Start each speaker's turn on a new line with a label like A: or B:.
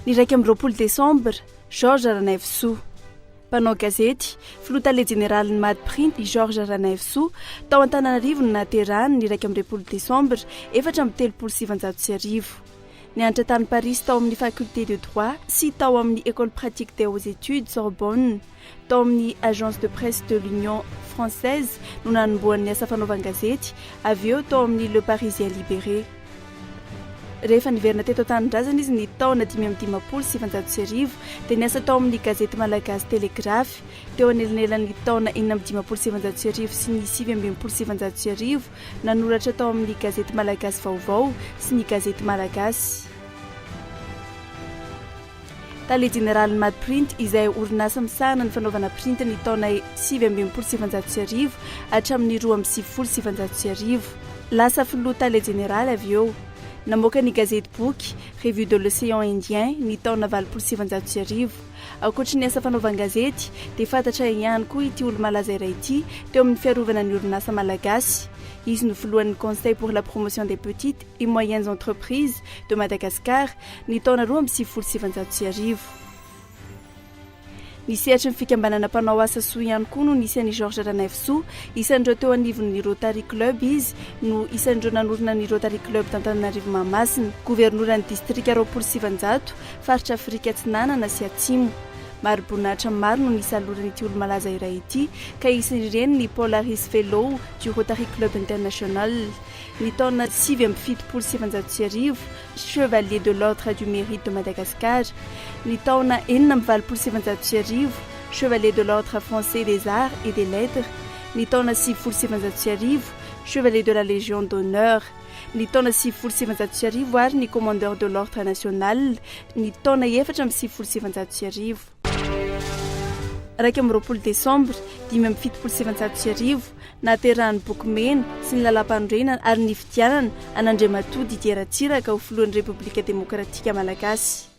A: Ny 2 Desambra, Georges Ranaivosoa. Mpanao gazety, filoha generaly ny Madprint i Georges Ranaivosoa, tao Antananarivo no naterahany ny 2 Desambra, 477. Ny antra tany Paris tao amin'ny faculté de droit sy tao amin'ny école pratique des hautes études Sorbonne, tao amin'ny agence de presse de l'Union française no nanomboan'ny asa fanaovan-gazety, avy eo tao amin'ny Le Parisien libéré. Rehefa niverina teto an-tanindrazana izy ny taona 570 dia niasa tao amin'ny gazety malagasy Telegraphe, teo anelanelan'ny taona 570 sy ny 570 nanoratra tao amin'ny gazety malagasy vaovao sy ny gazety malagasy. Tale generaly Madprint izay orinasa misahana ny fanaovana print ny taona 570 hatramin'ny 2070. Lasa filoha tale generaly avy eo. Namoaka ny gazety boky Revue de l'Océan Indien ny taona 770. Ankoatra ny asa fanaovan-gazety dia fantatra ihany koa ity olo malaza iray ity teo amin'ny fiarovana ny orinasa malagasy. Izy no filohan'ny Conseil pour la promotion des petites et moyennes entreprises de Madagasikara ny taona 2070. Ny sehatra ny fikambanana mpanao asa soa ihany koa no nisy an'i Georges Ranaivosoa, isan'ireo teo anivon'ny Rotary Club izy no isan'ireo nanorina ny Rotary Club tantaran'Arivo Mahamasina, governoran'ny distrika 700, faritra Afrika Atsinanana sy Atsimo. Maro boninahitra maro no nisalorany olo malaza iray ity, ka isan'ireny ny Polaris Fellow du Rotary Club International. Ny taona 770, Chevalier de l'Ordre du Mérite de Madagascar. Ny taona 770, Chevalier de l'Ordre français des Arts et des Lettres. Ny taona 770, Chevalier de la Légion d'honneur. Ny taona 770 ary ny Commandeur de l'Ordre national. Ny taona 770. 2 Desambra, 577, naterahan'ny boky mena sy ny lalam-pandrena ary ny fidianana an'Andriamatoa Didier Ratsiraka ho filohan'ny Repoblika Demokratika Malagasy.